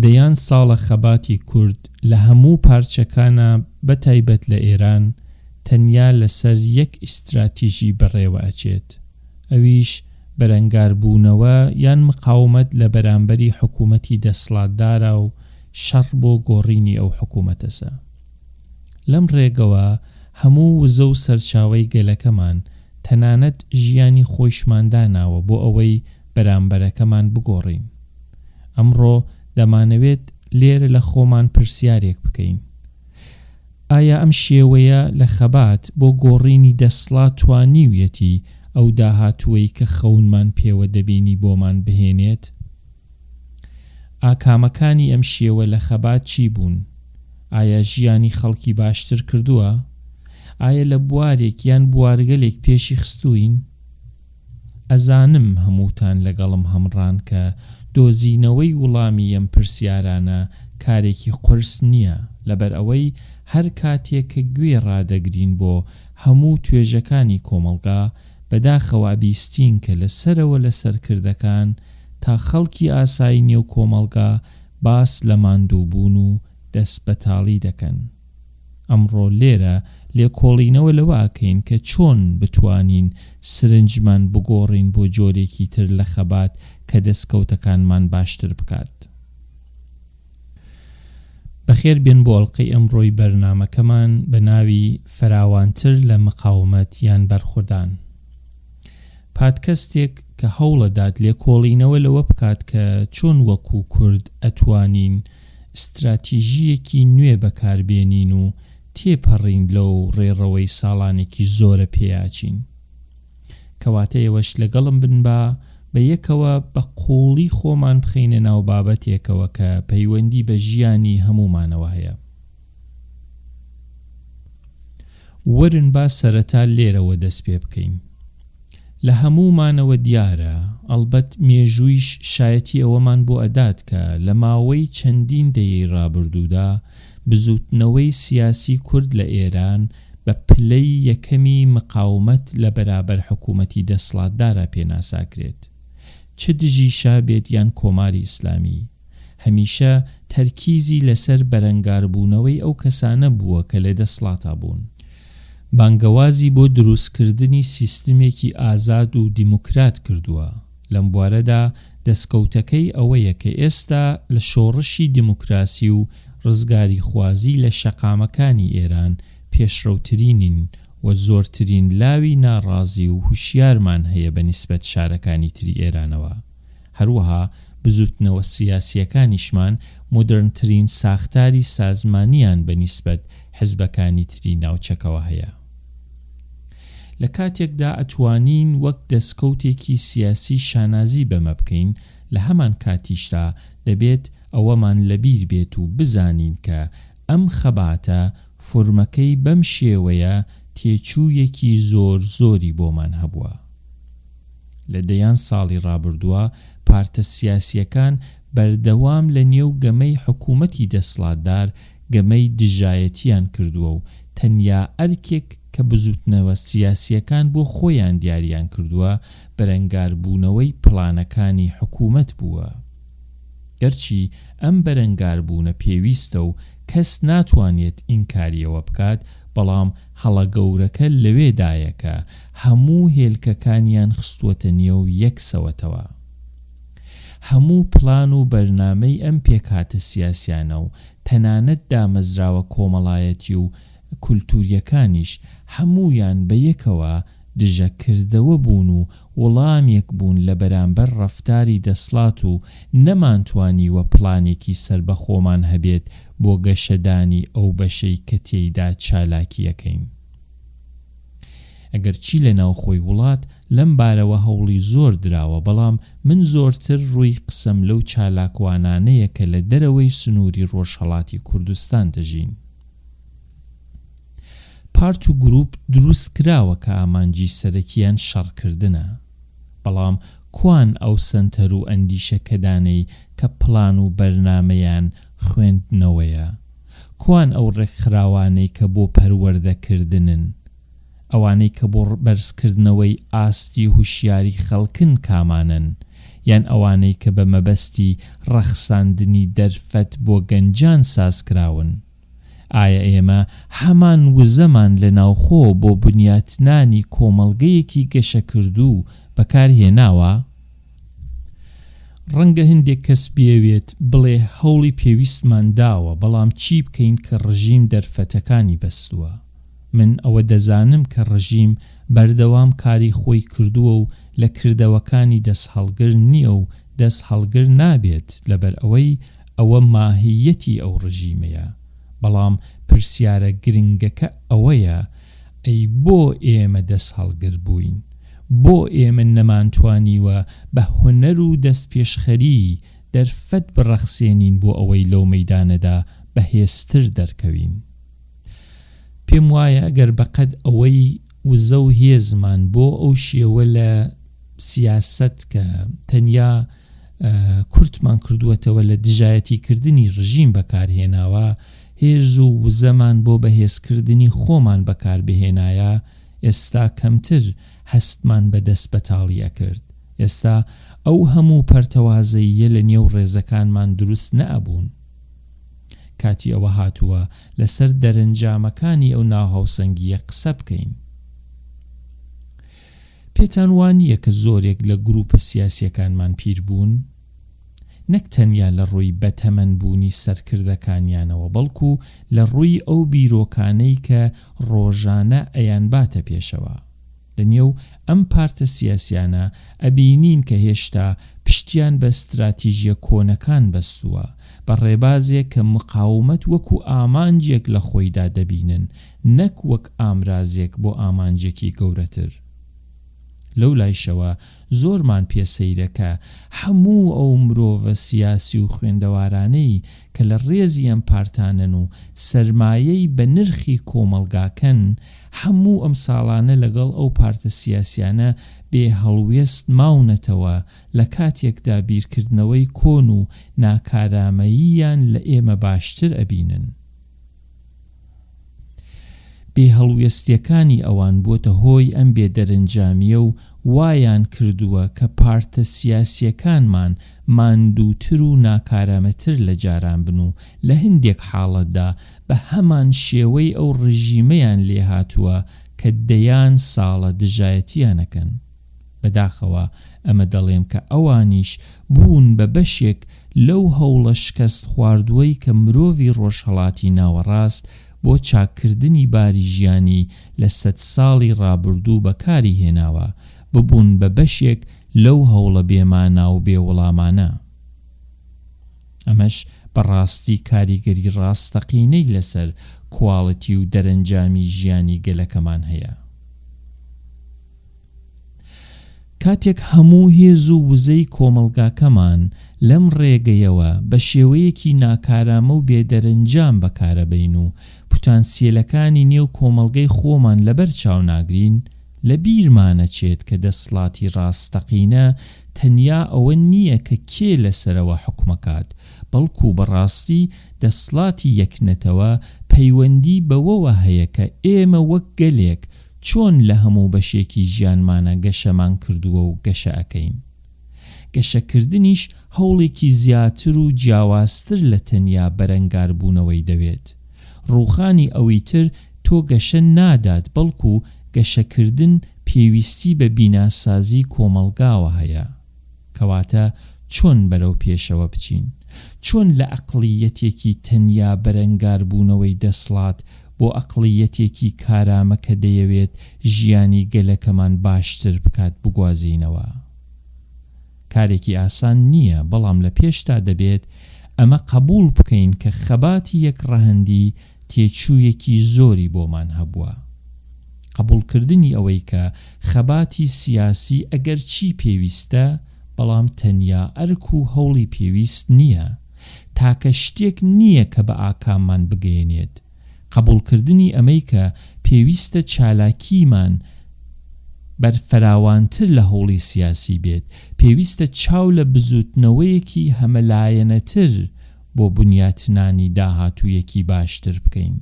دەیان ساڵە خەباتی کورد لە هەموو پارچەکانە بەتایبەت لە ئێران تەنیا لەسەر یەک ئیستراتیژی بەڕێوە ئەچێت، ئەویش بەرەنگاربوونەوە یان مقاومەت لە بەرامبەری حکوومەتی دەسەڵاتدارە و شەڕ بۆ گۆڕینی ئەو حکوومەتەسە. لەم ڕێگەوە هەموو وزە و سەرچاوەی گەلەکەمان تەنانەت ژیانی خۆیشمانداناوە بۆ ئەوەی بەرامبەرەکەمان بگۆڕین. ئەمڕۆ دەمانەوێت لێرە لە خۆمان پرسیارێک بکەین: ئایا ئەم شێوەیە لە خەبات بۆ گۆڕینی دەسەڵات توانیویەتی ئەو داهاتووەی کە خەونمان پێوە دەبینی بۆمان بهێنێت؟ ئاکامەکانی ئەم شێوە لە خەبات چی بوون؟ ئایا ژیانی خەڵکی باشتر کردووە؟ ئایا لە بوارێک یان بوارگەلێک پێشی خستووین؟ ئەزانم هەمووتان لەگەڵم هەمڕان کە دۆزینەوەی وەڵامی ئەم پرسیارانە کارێکی قورس نییە، لەبەر ئەوەی هەر کاتێک کە گوێ ڕادەگرین بۆ هەموو توێژەکانی کۆمەڵگا بەداخەوە بیستین کە لەسەرەوە لە سەرکردەکان تا خەڵکی ئاسایی نێو کۆمەڵگا باس لە ماندووبوون و دەست بەتاڵی دەکەن. ئەمڕۆ لێرە لێکۆڵینەوە لەواکەین کە چۆن بتوانین سرنجمان بگۆڕین بۆ جۆرێکی تر لە خەبات کە دەستکەوتەکانمان باشتر بکات. بەخێر بێن بۆ ئەڵقەی ئەمڕۆی بەرنامەکەمان بە ناوی فراوانتر لە مقاومەت یان بەرخوردان. پادکەستێک کە هەوڵەدات لێکۆڵینەوە لەوە بکات کە چۆن وەکو کورد ئەتوانین استراتیژیەکی نوێ بەکاربێنین و تێپەڕین لەو ڕێڕەوەی ساڵانێکی زۆرە پێیاچین. کەواتە ئێوەش لەگەڵم بن بە یەکەوە بە قوڵی خۆمان بخەینە ناو بابەتێکەوە کە پەیوەندی بە ژیانی هەمومانەوە هەیە. وەرن با سەرەتا لێرەوە دەست پێ بکەین. لە هەمومانەوە دیارە، ئەڵبەت مێژوویش شایەتی ئەوەمان بۆ ئەدات کە لە ماوەی چەندین دەیەی ڕابردوودا بزوتنەوەی سیاسی کورد لە ئێران بە پلەی یەکەمی مقاومەت لە بەرابەر حکوومەتی دەسەڵاتدارە پێناساکرێت، چ دژیشە بێت یان کۆماری ئیسلامی. هەمیشە تەرکیزی لەسەر بەرەنگاربوونەوەی ئەو کەسانە بووە کە لە دەسەڵاتە بوون. بانگەوازی بۆ دروستکردنی سیستمێکی ئازاد و دیموکرات کردووە. لەم بوارەدا دەستکەوتەکەی ئەوەیە کە ئێستا لە شۆڕشی دیموکراسی و ڕزگاری خوازی لە شەقامەکانی ئێران پێشڕەوترینین و زۆرترین لاوی ناڕازی و هوشیارمان هەیە بەنسبەت شارەکانی تری ئێرانەوە. هەروەها بزوتنەوە سیاسیەکانیشمان مۆدرنترین ساختاری سازمانیان بەنسبەت حزبەکانی تری ناوچەکەوە هەیە. لە کاتێکدا ئەتوانین وەک دەستکەوتێکی سیاسی شانازی بەمە بکەین، لە هەمان کاتیشدا دەبێت ئەوەمان لەبیر بێت و بزانین کە ئەم خەباتە فورمەکەی بەم شێوەیە تێچوویەکی زۆری بۆمان هەبووە. لە دەیان ساڵی ڕابردووە پارتە سیاسیەکان بەردەوام لە نێو گەمەی حکوومەتی دەسەڵاتدار گەمەی دژایەتیان کردووە و تەنیا ئەرکێک کە بزوتنەوە سیاسیەکان بۆ خۆیان دیاریان کردووە بەرەنگاربوونەوەی پڵانەکانی حکوومەت بووە. گەرچی ئەم بەرەنگاربوونە پێویستە و کەس ناتوانێت ئینکاریەوە بکات، بەڵام هەڵە گەورەکە لەوێدایە کە هەموو هێلکەکانیان خستووەتە نێو یەک سەوەتەوە. هەموو پڵان و بەرنامەی ئەم پێکهاتە سیاسیانە و تەنانەت دامەزراوە کۆمەڵایەتی و کولتوریەکانیش هەموویان بە یەکەوە دژەکردەوە بوون و وەڵامێک بوون لە بەرامبەر ڕەفتاری دەسەڵات و نەمانتوانیوە پڵانێکی سەربەخۆمان هەبێت بۆ گەشەدانی ئەو بەشەی کە تێیدا چالاکیەکەین. ئەگەر چی لە ناوخۆی وڵات لەم بارەوە هەوڵی زۆر دراوە، بەڵام من زۆرتر ڕووی قسەم لەو چالاکوانانەیە کە لە دەرەوەی سنووری ڕۆژهەڵاتی کوردستان دەژین. پارت و گروپ دروست کراوە کە ئامانجی سەرەکیان شەڕکردنە، بەڵام کوان ئەو سەنتەر و ئەندیشەکەدانەی کە پڵان و بەرنامەیان خوێندنەوەیە؟ کوان ئەو ڕێکخراوانەی کە بۆ پەروەردەکردنن؟ ئەوانەی کە بۆ بەرزکردنەوەی ئاستی هوشیاری خەڵکن کامانن؟ یان ئەوانەی کە بە مەبەستی ڕەخساندنی دەرفەت بۆ گەنجان سازکراون. ئایا ئێمە هەمان وزەمان لە ناوخۆ بۆ بنیاتنانی کۆمەڵگەیەکی گەشەکردوو بەکارهێناوە؟ ڕەنگە هەندێک کەس بێوێت بڵێ هەوڵی پێویستمان داوە، بەڵام چی بکەین کە ڕژیم دەرفەتەکانی بەستووە؟ من ئەوە دەزانم کە ڕژیم بەردەوام کاری خۆی کردووە و لە کردەوەکانی دەست هەڵگر نییە و دەست هەڵگر نابێت، لەبەر ئەوەی ئەوە ماهیەتی ئەو ڕژیمەیە. بەڵام پرسیارە گرنگەکە ئەوەیە، ئەی بۆ ئێمە دەست هەڵگر بووین؟ بۆ ئێمە نەمانتوانیوە بە هونەر و دەست پێشخەری دەرفەت بڕەخسێنین بۆ ئەوەی لەو مەیدانەدا بەهێزتر دەرکەوین؟ پێم وایە ئەگەر بەقەد ئەوەی وزە و هێزمان بۆ ئەو شێوە لە سیاسەت کە تەنیا کورتمان کردووەتەوە لە دژایەتیکردنی ڕژیم بەکارهێناوە، هێز و وزەمان بۆ بەهێزکردنی خۆمان بەکاربهێنایە، ئێستا کەمتر هەستمان بەدەست بەتاڵی ئەکرد. ئێستا ئەو هەموو پەرتەوازەییە لە نێو ڕێزەکانمان دروست نەئەبوون. کاتی ئەوە هاتووە لەسەر دەرەنجامەکانی ئەو ناهاوسەنگیە قسە بکەین. پێتان وانییە کە زۆرێک لە گروپە سیاسیەکانمان پیر بوون؟ نەک تەنیا لە ڕووی بەتەمەنبوونی سەرکردەکانیانەوە، بەڵکو لە ڕووی ئەو بیرۆکانەی کە ڕۆژانە ئەیان باتە پێشەوە. لە نێو ئەم پارتە سیاسیانە ئەبینین کە هێشتا پشتیان بە استراتیژیە کۆنەکان بەستووە، بە ڕێبازێک کە مقاومەت وەکو ئامانجێک لە خۆیدا دەبینن، نەک وەک ئامرازێک بۆ ئامانجێکی گەورەتر. لەو لایشەوە زۆرمان پێسەیرەکە هەموو ئەو مرۆڤە سیاسی و خوێندەوارانەی کە لە ڕێزی ئەم پارتانن و سەرمایەی بە نرخی کۆمەلگاکەن، هەموو ئەم ساڵانە لەگەڵ ئەو پارتە سیاسیانە بێ هەڵوێست ماونەتەوە لە کاتێکدا بیرکردنەوەی کۆن و ناکارامەییان لە ئێمە باشتر ئەبینن. بێ هەڵوێستیەکانی ئەوان بۆتە هۆی ئەم بێدەرەنجامیە و وایان کردووە کە پارتە سیاسیەکانمان ماندووتر و ناکارامەتر لە جاران بن و لە هەندێک حاڵەتدا بە هەمان شێوەی ئەو ڕژیمەیان لێ هاتووە کە دەیان ساڵە دژایەتیانەکەن. بەداخەوە ئەمە دەڵێم کە ئەوانیش بوون بە بەشێک لەو هەوڵە شکست خواردووەی کە مرۆڤی ڕۆژهەڵاتی ناوەڕاست بۆ چاککردنی باری ژیانی لە 100 ساڵی ڕابردوو بەکاری هێناوە، ببوون بە بەشێک لەو هەوڵە بێمانا و بێوەڵامانە. ئەمەش بەڕاستی کاریگەری ڕاستەقینەی لەسەر کواڵەتی و دەرەنجامی ژیانی گەلەکەمان هەیە. کاتێک هەموو هێز و وزەی کۆمەلگاکەمان لەم ڕێگەیەوە بە شێوەیەکی ناکارامە و بێدەرەنجام بەکارەبین و پوتانسیێلەکانی نێو کۆمەلگەی خۆمان لەبەر چاو ناگرین، لە بیرمانە چێت کە دەسڵاتی ڕاستەقینە تەنیا ئەوە نییە کە کێ لەسەرەوە حکومەکات، بەڵکو بەڕاستی دەسڵاتی یەکنەتەوە پەیوەندی بەوەوە هەیە کە ئێمە وەک گەلێک چۆن لە هەموو بەشێکی ژیانمانە گەشەمان کردووە و گەشە ئەکەین. گەشەکردنیش هەوڵێکی زیاتر و جیاوازتر لە تەنیا بەرەنگاربوونەوەی دەوێت. ڕووخانی ئەوەی تر تۆ گەشە نادات، بەڵکو گەشەکردن پێویستی بە بیناسازی کۆمەلگاوە هەیە. کەواتە چۆن بەرەو پێشەوە بچین؟ چۆن لە ئەقڵیەتێکی تەنیا بەرەنگاربوونەوەی دەسڵات بۆ ئەقڵیەتێکی کارامە کە دەیەوێت ژیانی گەلەکەمان باشتر بکات بگوازینەوە؟ کارێکی ئاسان نییە، بەڵام لە پێشتا دەبێت ئەمە قبول بکەین کە خەباتی یەک ڕەهەندی تێچوویەکی زۆری بۆمان هەبووە. قبولکردنی ئەوەی کە خەباتی سیاسی ئەگەر چی پێویستە، بەڵام تەنیا ئەرک و هەوڵی پێویست نییە، تاکە شتێک نییە کە بە ئاکاممان بگەێنێت. قبولکردنی ئەمەی کە پێویستە چالاکیمان بەرفەراوانتر لە هەوڵی سیاسی بێت، پێویستە چاو لە بزوتنەوەیەکی هەمەلایەنەتر بۆ بنیاتنانی داهاتوویەکی باشتر بکەین.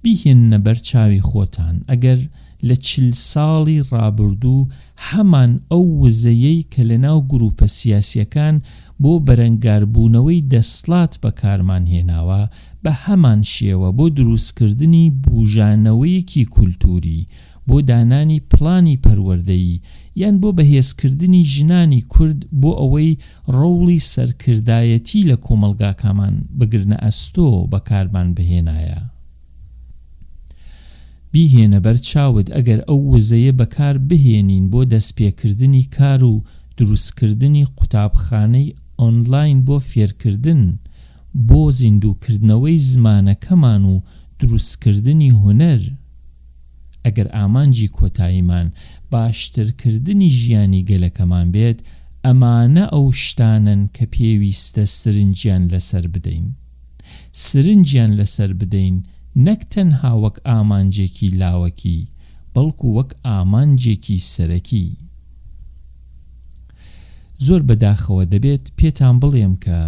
بیهێننە بەر چاوی خۆتان، ئەگەر لە 40 ساڵی ڕابردوو هەمان ئەو وزەیەی کە لەناو گروپە سیاسیەکان بۆ بەرەنگاربوونەوەی دەسڵات بەکارمان هێناوە بە هەمان شێوە بۆ دروستکردنی بوژانەوەیەکی کولتوری، بۆ دانانی پڵانی پەروەردەیی یان بۆ بەهێزکردنی ژنانی کورد بۆ ئەوەی ڕەوڵی سەرکردایەتی لە کۆمەلگاکەمان بگرنە ئەستۆ بەکارمان بهێنایە. بیهێنە بەر چاوت ئەگەر ئەو وزەیە بەکار بهێنین بۆ دەستپێکردنی کار و دروستکردنی قوتابخانەی ئۆنلاین بۆ فێرکردن، بۆ زیندووکردنەوەی زمانەکەمان و دروستکردنی هونەر. ئەگەر ئامانجی کۆتاییمان باشترکردنی ژیانی گەلەکەمان بێت، ئەمانە ئەو شتانن کە پێویستە سرنجیان لەسەر بدەین. سرنجیان لەسەر بدەین نەک تەنها وەک ئامانجێکی لاوەکی، بەڵکو وەک ئامانجێکی سەرەکی. زۆر بەداخەوە دەبێت پێتان بڵێم کە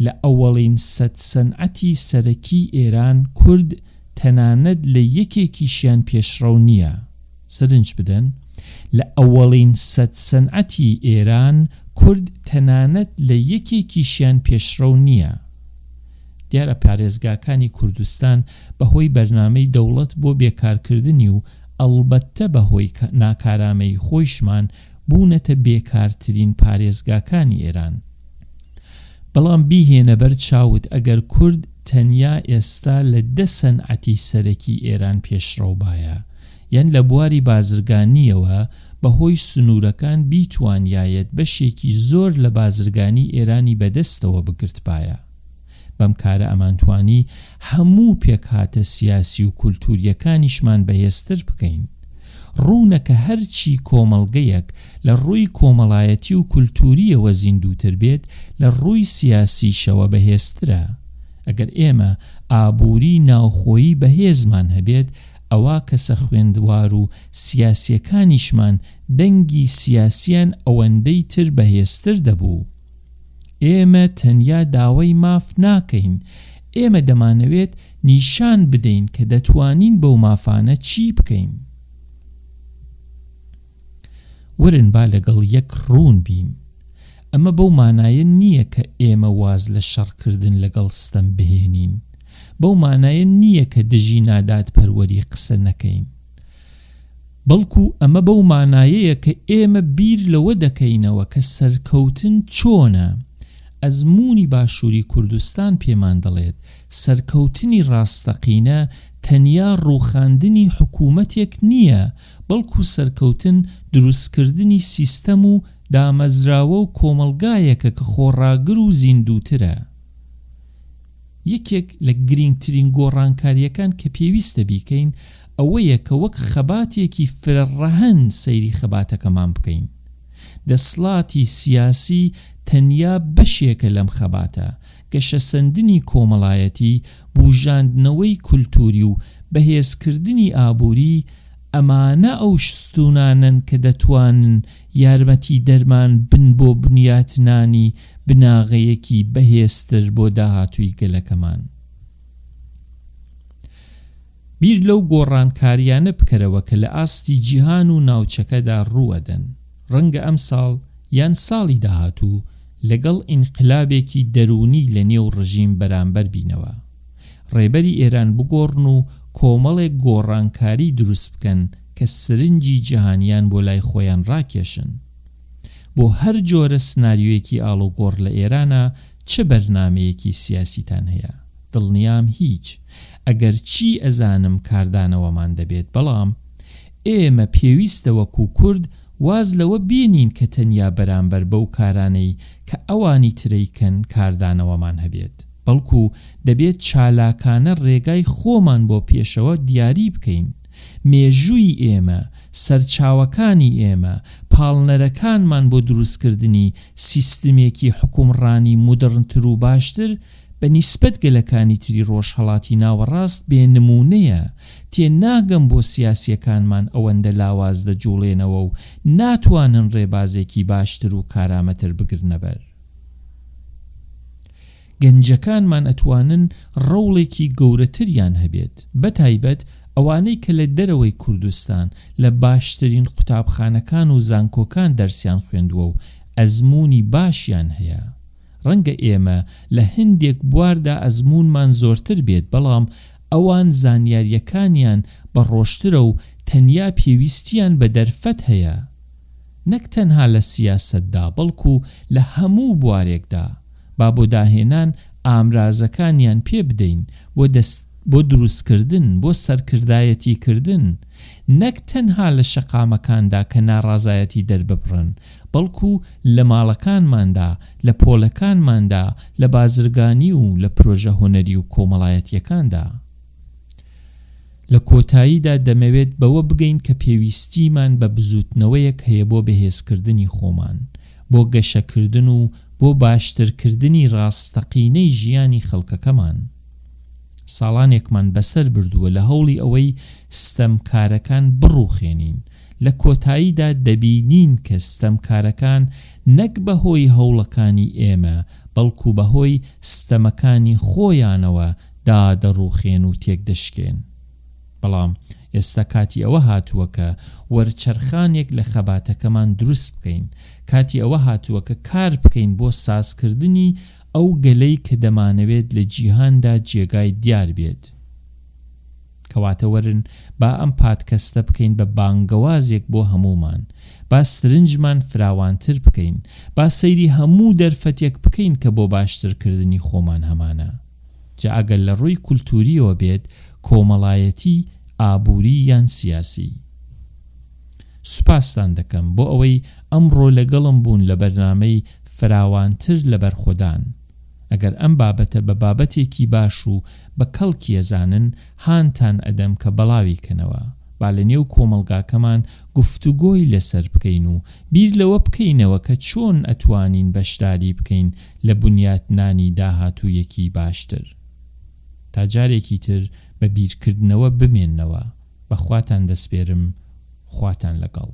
لە ئەوەڵین سەد سەنعەتی سەرەکی ئێران کورد تەنانەت لە یەکێکیشیان پێشڕەو نییە. سرنج بدەن، لە ئەوەڵین سەد سەنعەتی ئێران کورد تەنانەت لە یەکێکیشیان پێشڕەو نییە. دیارە پارێزگاکانی کوردستان بەهۆی بەرنامەی دەوڵەت بۆ بێکارکردنی و ئەڵبەتە بەهۆی ناکارامەی خۆیشمان بوونەتە بێکارترین پارێزگاکانی ئێران. بەڵام بیهێنە بەر چاوت ئەگەر کورد تەنیا ئێستا لە 10 سەنعەتی سەرەکی ئێران پێشڕەو بایە، یان لە بواری بازرگانیەوە بەهۆی سنوورەکان بیتوانیایەت بەشێکی زۆر لە بازرگانی ئێرانی بەدەستەوە بگرت بایە. بەم کارە ئەمانتوانی هەموو پێکهاتە سیاسی و کولتوریەکانیشمان بەهێزتر بکەین. ڕوونەکە هەرچی کۆمەڵگەیەک لە ڕووی کۆمەڵایەتی و کولتوریەوە زیندووتر بێت، لە ڕووی سیاسیشەوە بەهێزترە. ئەگەر ئێمە ئابووری ناوخۆیی بەهێزمان هەبێت، ئەوا کەسە خوێندوار و سیاسیەکانیشمان دەنگی سیاسیان ئەوەندەی تر بەهێزتر دەبوو. ئێمە تەنیا داوای ماف ناکەین، ئێمە دەمانەوێت نیشان بدەین کە دەتوانین بەو مافانە چی بکەین. ورن با لەگەڵ یەک ڕوون بین. ئەمە بەو مانایە نییە کە ئێمە واز لە شەڕکردن لەگەڵ ستەم بهێنین، بەو مانایە نییە کە دژی نادات پەروەری قسە نەکەین، بەڵکو ئەمە بەو مانایەیە کە ئێمە بیر لەوە دەکەینەوە کە سەرکەوتن چۆنە. ئەزموونی باشووری کوردستان پێمان دەڵێت سەرکەوتنی ڕاستەقینە تەنیا ڕووخاندنی حکوومەتێک نییە، بەڵکو سەرکەوتن دروستکردنی سیستەم و دامەزراوە و کۆمەلگایەکە کە خۆڕاگر و زیندووترە. یەکێک لە گرنگترین گۆڕانکاریەکان کە پێویستە بیکەین ئەوەیە کە وەک خەباتێکی فرەڕەهەن سەیری خەباتەکەمان بکەین. دەسڵاتی سیاسی تەنیا بەشێکە لەم خەباتە، گەشەسەندنی کۆمەڵایەتی، بوژاندنەوەی کولتوری و بەهێزکردنی ئابووری. ئەمانە ئەو شتونانن کە دەتوانن یارمەتی دەرمان بن بۆ بنیاتنانی بناغەیەکی بەهێزتر بۆ داهاتووی گەلەکەمان. بیر لەو گۆڕانکاریانە بکەرەوە کە لە ئاستی جیهان و ناوچەکەدا ڕووەدەن. ڕەنگە ئەم ساڵ یان ساڵی داهاتوو لەگەڵ ئینقلابێکی دەرونی لە نێو ڕژیم بەرامبەر بینەوە. ڕێبەری ئێران بگۆڕن و کۆمەڵێک گۆڕانکاری دروست بکەن کە سرنجی جیهانیان بۆ لای خۆیان ڕاکێشن. بۆ هەر جۆرە سناریۆیەکی ئاڵوگۆڕ لە ئێرانە چه بەرنامەیەکی سیاسیتان هەیە؟ دڵنیام هیچ. ئەگەر چی ئەزانم کاردانەوەمان دەبێت، بەڵام ئێمە پێویستە وەکو کورد واز لەوە بینین کە تەنیا بەرامبەر بەو کارانەی کە ئەوانی ترەیکەن کاردانەوەمان هەبێت، بەڵکو دەبێت چالاکانە ڕێگای خۆمان بۆ پێشەوە دیاری بکەین. مێژووی ئێمە، سەرچاوەکانی ئێمە، پاڵنەرەکانمان بۆ دروستکردنی سیستمێکی حکومڕانی مدرنتر و باشتر بە نیسبەت گەلەکانی تری ڕۆژهەڵاتی ناوەڕاست بێنمونەیە. تێناگەم بۆ سیاسیەکانمان ئەوەندە لاواز دەجوڵێنەوە و ناتوانن ڕێبازێکی باشتر و کارامەتر بگرنە بەر. گەنجەکانمان ئەتوانن ڕەوڵێکی گەورەتریان هەبێت، بەتایبەت ئەوانەی کە لە دەرەوەی کوردستان لە باشترین قوتابخانەکان و زانکۆکان دەرسیان خوێندووە و ئەزموونی باشیان هەیە. ڕەنگە ئێمە لە هەندێک بواردا ئەزموونمان زۆرتر بێت، بەڵام ئەوان زانیاریەکانیان بەڕۆشترە و تەنیا پێویستیان بە دەرفەت هەیە، نەک تەنها لە سیاسەتدا بەڵکو لە هەموو بوارێکدا. با بۆ داهێنان ئامرازەکانیان پێ بدەین بۆ دروستکردن، بۆ سەرکردایەتیکردن، نەک تەنها لە شەقامەکاندا کە ناڕازایەتی دەرببڕن، بەڵکو لە ماڵەکانماندا، لە پۆلەکانماندا، لە بازرگانی و لە پرۆژە هونەری و کۆمەڵایەتیەکاندا. لە کۆتاییدا دەمەوێت بەوە بگەین کە پێویستیمان بە بزوتنەوەیەک هەیە بۆ بەهێزکردنی خۆمان، بۆ گەشەکردن و بۆ باشترکردنی ڕاستەقینەی ژیانی خەڵکەکەمان. ساڵانێکمان بەسەر بردووە لە هەوڵی ئەوەی ستەمکارەکان بڕوخێنین. لە کۆتاییدا دەبینین کە ستەمکارەکان نەک بەهۆی هەوڵەکانی ئێمە بەڵکو بەهۆی ستەمەکانی خۆیانەوە دادەڕوخێن و تێکدەشکێن. بەڵام ئێستا کاتی ئەوە هاتووە کە وەرچەرخانێک لە خەباتەکەمان دروست بکەین، کاتی ئەوە هاتووە کە کار بکەین بۆ سازکردنی ئەو گەلەی کە دەمانەوێت لە جیهاندا جێگای دیار بێت. کەواتە وەرن با ئەم پادکەستە بکەین بە بانگەوازێک بۆ هەمومان، با سرنجمان فراوانتر بکەین، با سەیری هەموو دەرفەتێک بکەین کە بۆ باشترکردنی خۆمان هەمانە. جا ئەگەر لە ڕووی کولتوریەوە بێت، کۆمەڵایەتی، ئابووری یان سیاسی. سوپاستان دەکەم بۆ ئەوەی ئەمڕۆ لەگەڵم بوون لە بەرنامەی فراوانتر لە بەرخۆدان. ئەگەر ئەم بابەتە بە بابەتێکی باش و بە کەڵکی ئەزانن، هانتان ئەدەم کە بەڵاوی کەنەوە، با لە نێو کۆمەڵگاکەمان گفتوگۆی لەسەر بکەین و بیر لەوە بکەینەوە کە چۆن ئەتوانین بەشداری بکەین لە بنیاتنانی داهاتوویەکی باشتر. تا جارێکی تر بە بیرکردنەوە بمێننەوە. بەخواتان دەسپێرم. خواتان لەگەڵ.